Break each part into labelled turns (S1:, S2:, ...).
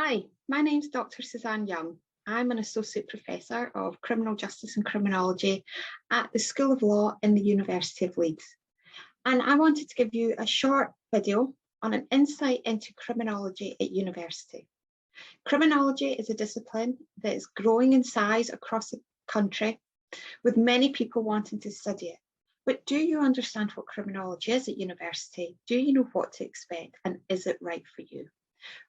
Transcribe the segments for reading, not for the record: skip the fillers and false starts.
S1: Hi, my name's Dr. Suzanne Young. I'm an Associate Professor of Criminal Justice and Criminology at the School of Law in the University of Leeds. And I wanted to give you a short video on an insight into criminology at university. Criminology is a discipline that is growing in size across the country, with many people wanting to study it. But do you understand what criminology is at university? Do you know what to expect? And is it right for you?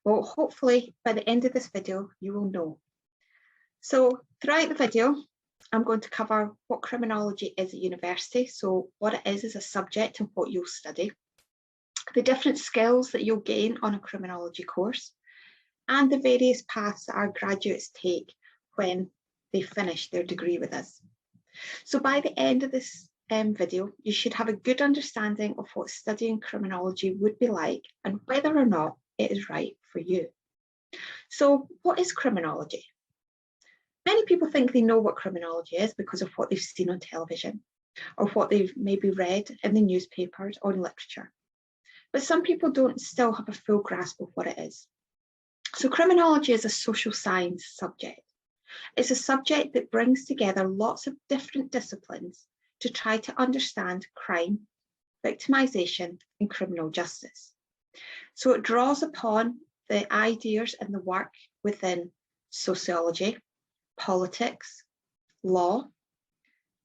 S1: Well, hopefully by the end of this video, you will know. So throughout the video, I'm going to cover what criminology is at university. So what it is a subject and what you'll study, the different skills that you'll gain on a criminology course, and the various paths that our graduates take when they finish their degree with us. So by the end of this video, you should have a good understanding of what studying criminology would be like and whether or not it is right for you. So what is criminology? Many people think they know what criminology is because of what they've seen on television or what they've maybe read in the newspapers or in literature. But some people don't still have a full grasp of what it is. So criminology is a social science subject. It's a subject that brings together lots of different disciplines to try to understand crime, victimization, and criminal justice. So it draws upon the ideas and the work within sociology, politics, law,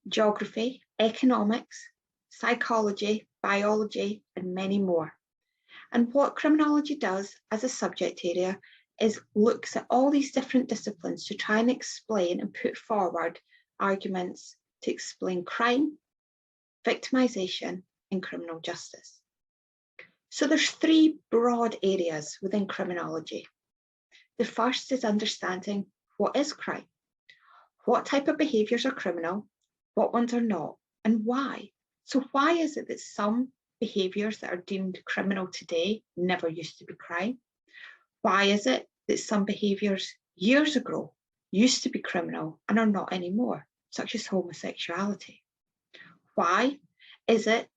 S1: geography, economics, psychology, biology, and many more. And what criminology does as a subject area is looks at all these different disciplines to try and explain and put forward arguments to explain crime, victimization, and criminal justice. So there's three broad areas within criminology. The first is understanding what is crime, what type of behaviours are criminal, what ones are not, and why. So why is it that some behaviours that are deemed criminal today never used to be crime? Why is it that some behaviours years ago used to be criminal and are not anymore, such as homosexuality? Why is it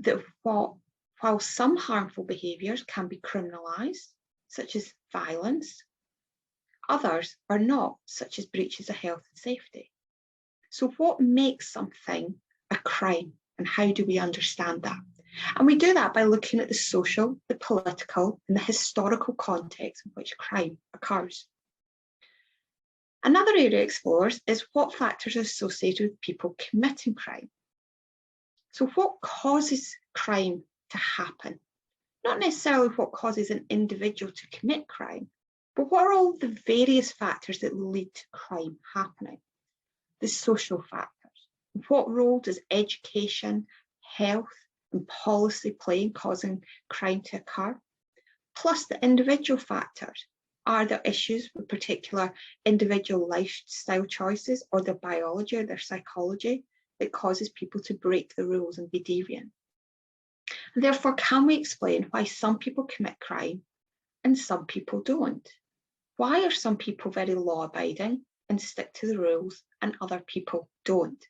S1: that while some harmful behaviours can be criminalised, such as violence, others are not, such as breaches of health and safety? So what makes something a crime and how do we understand that? And we do that by looking at the social, the political, and the historical context in which crime occurs. Another area it explores is what factors are associated with people committing crime. So what causes crime to happen? Not necessarily what causes an individual to commit crime, but what are all the various factors that lead to crime happening? The social factors. What role does education, health, and policy play in causing crime to occur? Plus the individual factors. Are there issues with particular individual lifestyle choices or their biology or their psychology that causes people to break the rules and be deviant? And therefore, can we explain why some people commit crime and some people don't? Why are some people very law-abiding and stick to the rules and other people don't?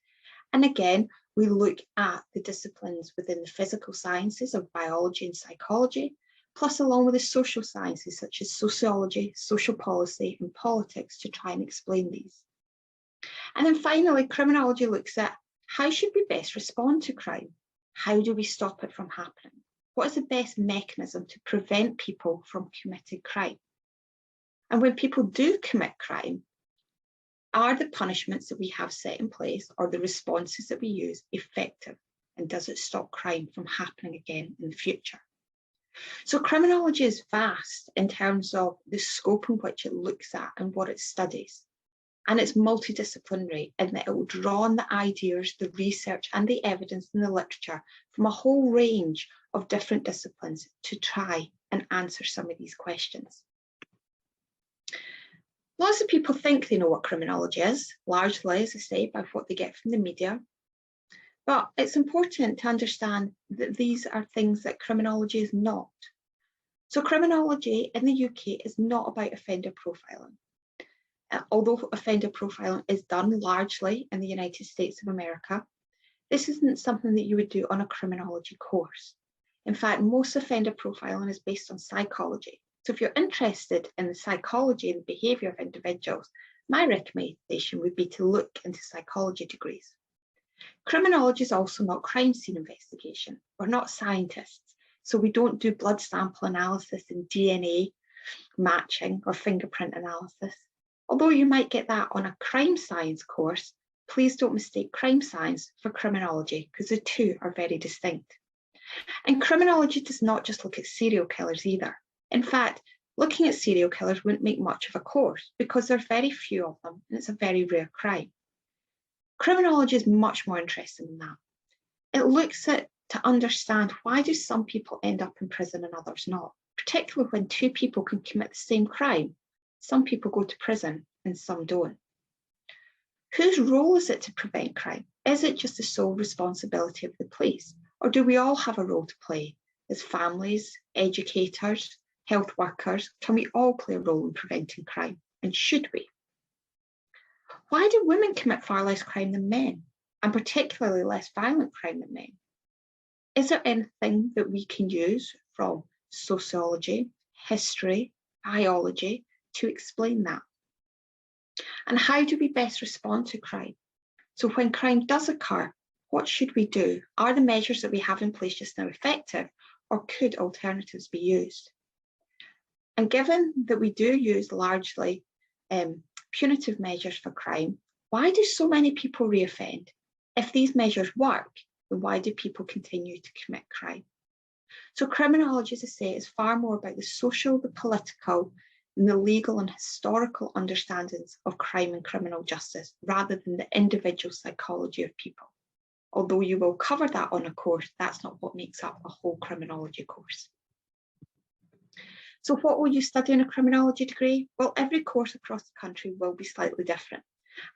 S1: And again, we look at the disciplines within the physical sciences of biology and psychology, plus along with the social sciences such as sociology, social policy, and politics to try and explain these. And then finally, criminology looks at how should we best respond to crime? How do we stop it from happening? What is the best mechanism to prevent people from committing crime? And when people do commit crime, are the punishments that we have set in place or the responses that we use effective? And does it stop crime from happening again in the future? So criminology is vast in terms of the scope in which it looks at and what it studies. And it's multidisciplinary in that it will draw on the ideas, the research and the evidence in the literature from a whole range of different disciplines to try and answer some of these questions. Lots of people think they know what criminology is, largely, as I say, by what they get from the media. But it's important to understand that these are things that criminology is not. So criminology in the UK is not about offender profiling. Although offender profiling is done largely in the United States of America, this isn't something that you would do on a criminology course. In fact, most offender profiling is based on psychology, So if you're interested in the psychology and behaviour of individuals, my recommendation would be to look into psychology degrees. Criminology is also not crime scene investigation. We're not scientists, so we don't do blood sample analysis and DNA matching or fingerprint analysis. Although you might get that on a crime science course, please don't mistake crime science for criminology, because the two are very distinct. And criminology does not just look at serial killers either. In fact, looking at serial killers wouldn't make much of a course because there are very few of them and it's a very rare crime. Criminology is much more interesting than that. It looks at to understand why do some people end up in prison and others not, particularly when two people can commit the same crime. Some people go to prison and some don't. Whose role is it to prevent crime? Is it just the sole responsibility of the police? Or do we all have a role to play? As families, educators, health workers, can we all play a role in preventing crime? And should we? Why do women commit far less crime than men, and particularly less violent crime than men? Is there anything that we can use from sociology, history, biology to explain that? And how do we best respond to crime? So when crime does occur, what should we do? Are the measures that we have in place just now effective, or could alternatives be used? And given that we do use largely punitive measures for crime, why do so many people reoffend? If these measures work, then why do people continue to commit crime? So criminology, as I say, is far more about the social, the political, and the legal and historical understandings of crime and criminal justice, rather than the individual psychology of people. Although you will cover that on a course, that's not what makes up a whole criminology course. So what will you study in a criminology degree? Well, every course across the country will be slightly different.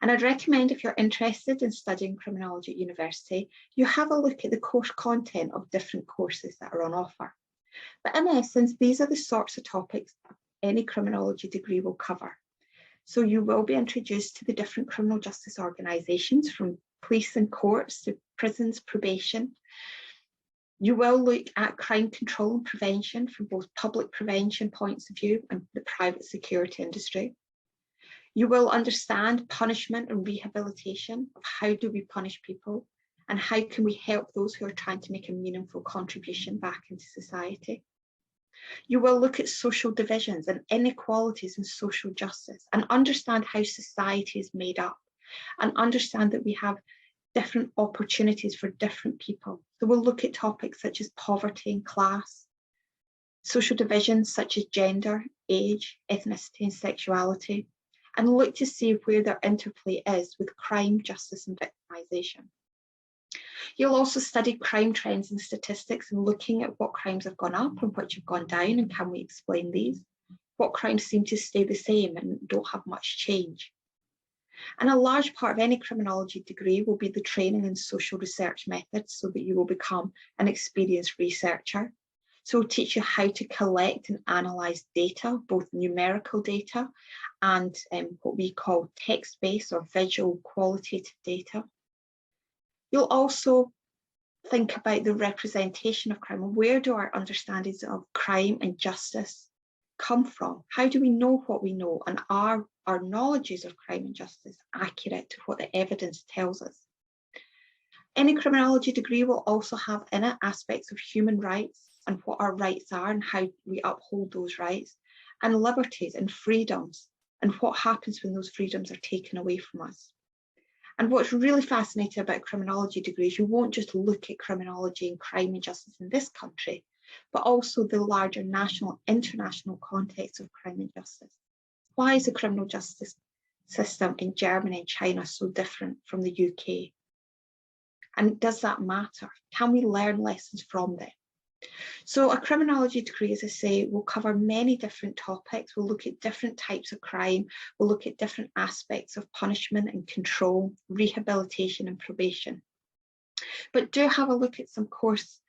S1: And I'd recommend, if you're interested in studying criminology at university, you have a look at the course content of different courses that are on offer. But in essence, these are the sorts of topics any criminology degree will cover. So you will be introduced to the different criminal justice organisations, from police and courts to prisons, probation. You will look at crime control and prevention from both public prevention points of view and the private security industry. You will understand punishment and rehabilitation, of how do we punish people and how can we help those who are trying to make a meaningful contribution back into society. You will look at social divisions and inequalities in social justice and understand how society is made up, and understand that we have different opportunities for different people. So we'll look at topics such as poverty and class, social divisions such as gender, age, ethnicity and sexuality, and look to see where their interplay is with crime, justice and victimisation. You'll also study crime trends and statistics, and looking at what crimes have gone up and which have gone down, and can we explain these? What crimes seem to stay the same and don't have much change? And a large part of any criminology degree will be the training in social research methods, so that you will become an experienced researcher. So we'll teach you how to collect and analyse data, both numerical data and what we call text-based or visual qualitative data. You'll also think about the representation of crime. Where do our understandings of crime and justice come from? How do we know what we know? And are our knowledges of crime and justice accurate to what the evidence tells us? Any criminology degree will also have in it aspects of human rights and what our rights are and how we uphold those rights, and liberties and freedoms and what happens when those freedoms are taken away from us. And what's really fascinating about criminology degrees, you won't just look at criminology and crime and justice in this country, but also the larger national, international context of crime and justice. Why is the criminal justice system in Germany and China so different from the UK? And does that matter? Can we learn lessons from them? So a criminology degree, as I say, will cover many different topics. We'll look at different types of crime. We'll look at different aspects of punishment and control, rehabilitation and probation. But do have a look at some courses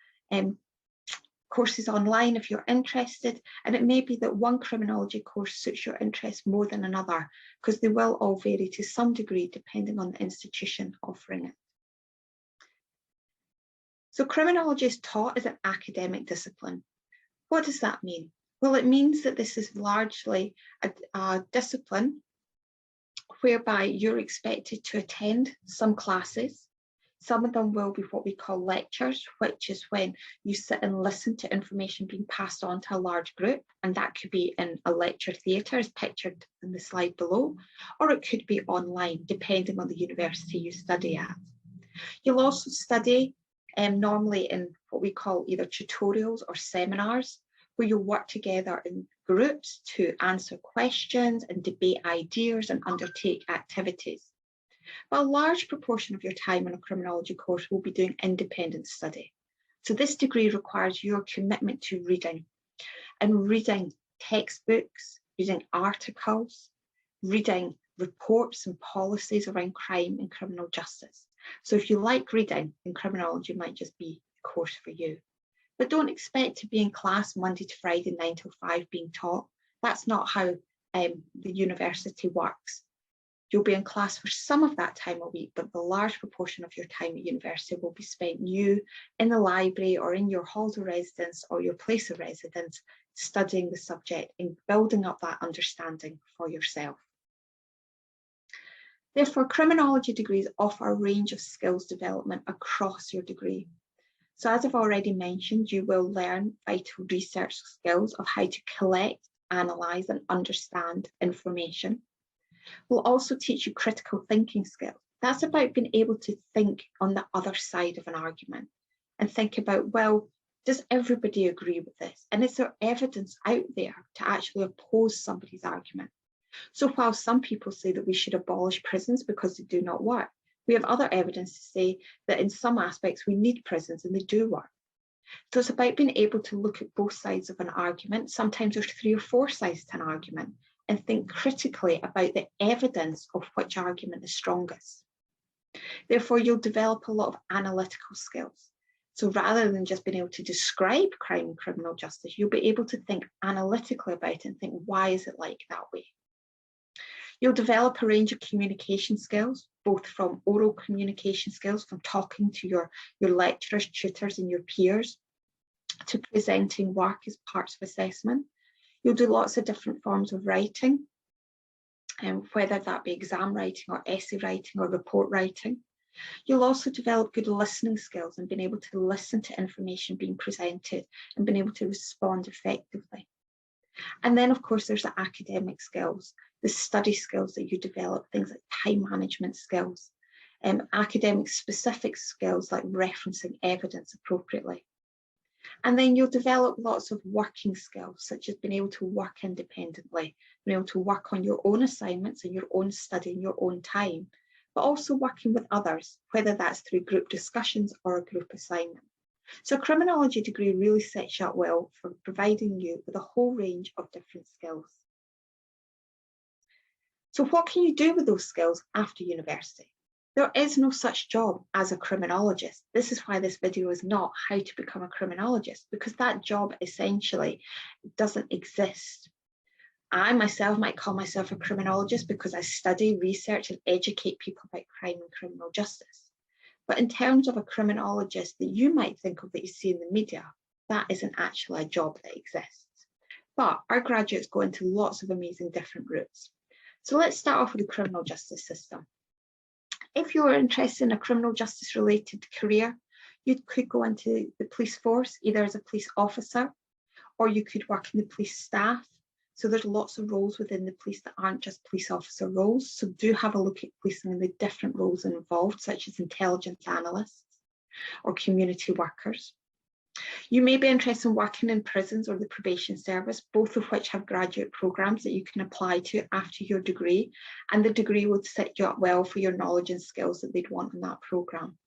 S1: online if you're interested, and it may be that one criminology course suits your interest more than another, because they will all vary to some degree depending on the institution offering it. So criminology is taught as an academic discipline. What does that mean? Well, it means that this is largely a discipline whereby you're expected to attend some classes. Some of them will be what we call lectures, which is when you sit and listen to information being passed on to a large group, and that could be in a lecture theatre as pictured in the slide below, or it could be online, depending on the university you study at. You'll also study normally in what we call either tutorials or seminars, where you'll work together in groups to answer questions and debate ideas and undertake activities. But a large proportion of your time in a criminology course will be doing independent study. So this degree requires your commitment to reading, and reading textbooks, reading articles, reading reports and policies around crime and criminal justice. So if you like reading, then criminology might just be the course for you. But don't expect to be in class Monday to Friday, 9 till 5 being taught. That's not how the university works. You'll be in class for some of that time a week, but the large proportion of your time at university will be spent you in the library or in your halls of residence or your place of residence, studying the subject and building up that understanding for yourself. Therefore, criminology degrees offer a range of skills development across your degree. So as I've already mentioned, you will learn vital research skills of how to collect, analyse and understand information. We'll also teach you critical thinking skills. That's about being able to think on the other side of an argument and think about, well, does everybody agree with this? And is there evidence out there to actually oppose somebody's argument? So while some people say that we should abolish prisons because they do not work, we have other evidence to say that in some aspects we need prisons and they do work. So it's about being able to look at both sides of an argument. Sometimes there's 3 or 4 sides to an argument, and think critically about the evidence of which argument is strongest. Therefore, you'll develop a lot of analytical skills. So rather than just being able to describe crime and criminal justice, you'll be able to think analytically about it and think, why is it like that way? You'll develop a range of communication skills, both from oral communication skills, from talking to your lecturers, tutors and your peers, to presenting work as parts of assessment. You'll do lots of different forms of writing, whether that be exam writing or essay writing or report writing. You'll also develop good listening skills and being able to listen to information being presented and being able to respond effectively. And then, of course, there's the academic skills, the study skills that you develop, things like time management skills, academic specific skills like referencing evidence appropriately. And then you'll develop lots of working skills, such as being able to work independently, being able to work on your own assignments and your own study in your own time, but also working with others, whether that's through group discussions or a group assignment. So a criminology degree really sets you up well for providing you with a whole range of different skills. So what can you do with those skills after university? There is no such job as a criminologist. This is why this video is not how to become a criminologist, because that job essentially doesn't exist. I myself might call myself a criminologist because I study, research and educate people about crime and criminal justice. But in terms of a criminologist that you might think of that you see in the media, that isn't actually a job that exists. But our graduates go into lots of amazing different routes. So let's start off with the criminal justice system. If you're interested in a criminal justice related career, you could go into the police force, either as a police officer, or you could work in the police staff. So there's lots of roles within the police that aren't just police officer roles. So do have a look at policing and the different roles involved, such as intelligence analysts or community workers. You may be interested in working in prisons or the probation service, both of which have graduate programs that you can apply to after your degree, and the degree will set you up well for your knowledge and skills that they'd want in that program.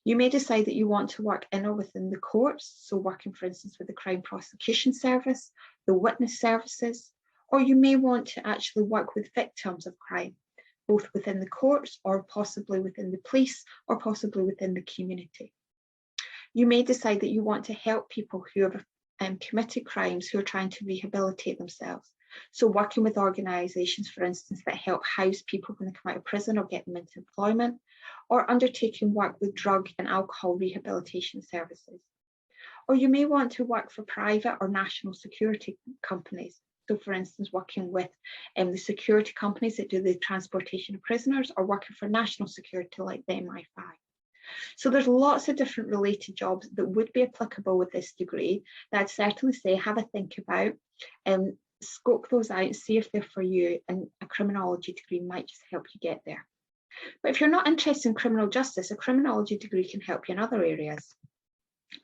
S1: You may decide that you want to work in or within the courts, so working, for instance, with the Crime Prosecution Service, the witness services, or you may want to actually work with victims of crime, both within the courts or possibly within the police or possibly within the community. You may decide that you want to help people who have committed crimes who are trying to rehabilitate themselves. So working with organisations, for instance, that help house people when they come out of prison or get them into employment, or undertaking work with drug and alcohol rehabilitation services. Or you may want to work for private or national security companies. So for instance, working with the security companies that do the transportation of prisoners, or working for national security like the MI5. So there's lots of different related jobs that would be applicable with this degree that I'd certainly say have a think about, scope those out and see if they're for you, and a criminology degree might just help you get there. But if you're not interested in criminal justice, a criminology degree can help you in other areas.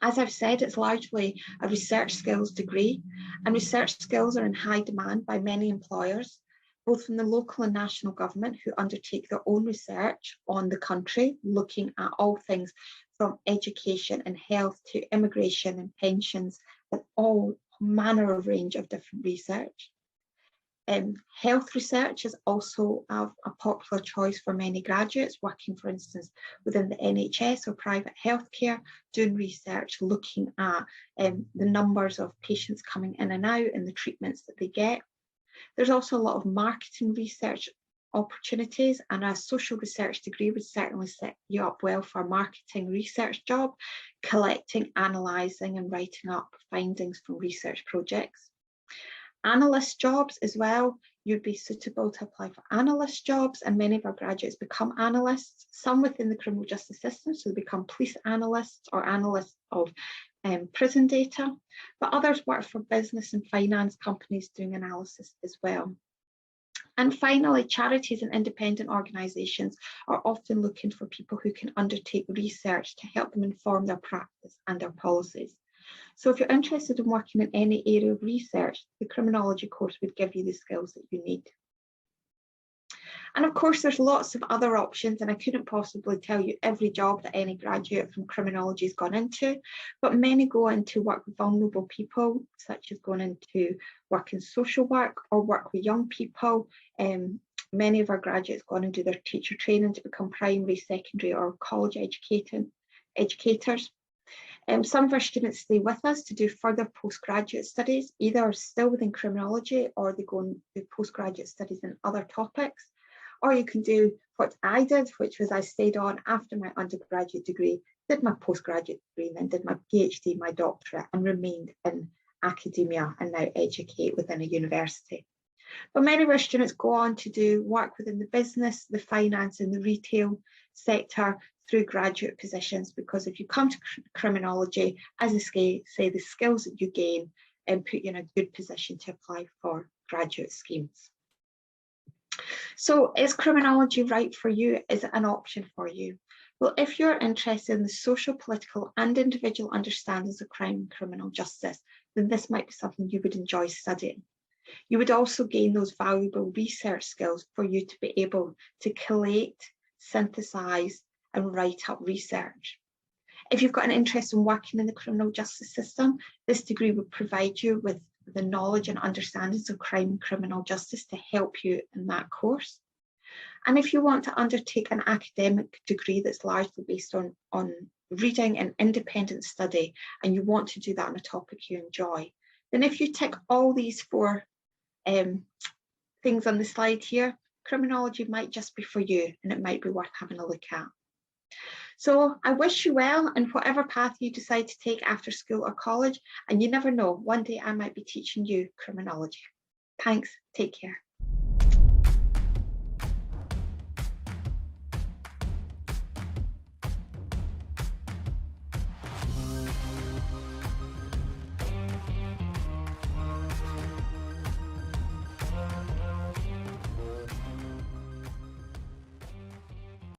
S1: As I've said, it's largely a research skills degree, and research skills are in high demand by many employers, both from the local and national government, who undertake their own research on the country, looking at all things from education and health to immigration and pensions, and all manner of range of different research. Health research is also a popular choice for many graduates working, for instance, within the NHS or private healthcare, doing research, looking at the numbers of patients coming in and out and the treatments that they get. There's also a lot of marketing research opportunities, and a social research degree would certainly set you up well for a marketing research job, collecting, analysing and writing up findings from research projects. Analyst jobs as well, you'd be suitable to apply for analyst jobs, and many of our graduates become analysts, some within the criminal justice system, so they become police analysts or analysts of prison data, but others work for business and finance companies doing analysis as well. And finally, charities and independent organisations are often looking for people who can undertake research to help them inform their practice and their policies. So if you're interested in working in any area of research, the criminology course would give you the skills that you need. And of course, there's lots of other options, and I couldn't possibly tell you every job that any graduate from criminology has gone into, but many go into work with vulnerable people, such as going into work in social work or work with young people. Many of our graduates go on and do their teacher training to become primary, secondary or college educators. Some of our students stay with us to do further postgraduate studies, either still within criminology or they go and do postgraduate studies in other topics. Or you can do what I did, which was I stayed on after my undergraduate degree, did my postgraduate degree, and then did my PhD, my doctorate, and remained in academia and now educate within a university. But many of our students go on to do work within the business, the finance and the retail sector through graduate positions, because if you come to criminology, as I say, the skills that you gain and put you in a good position to apply for graduate schemes. So is criminology right for you? Is it an option for you? Well, if you're interested in the social, political and individual understandings of crime and criminal justice, then this might be something you would enjoy studying. You would also gain those valuable research skills for you to be able to collate, synthesize and write up research. If you've got an interest in working in the criminal justice system, this degree would provide you with the knowledge and understandings of crime and criminal justice to help you in that course. And if you want to undertake an academic degree that's largely based on reading and independent study, and you want to do that on a topic you enjoy, then if you tick all these four things on the slide here, criminology might just be for you, and it might be worth having a look at. So I wish you well in whatever path you decide to take after school or college, and you never know, one day I might be teaching you criminology. Thanks, take care.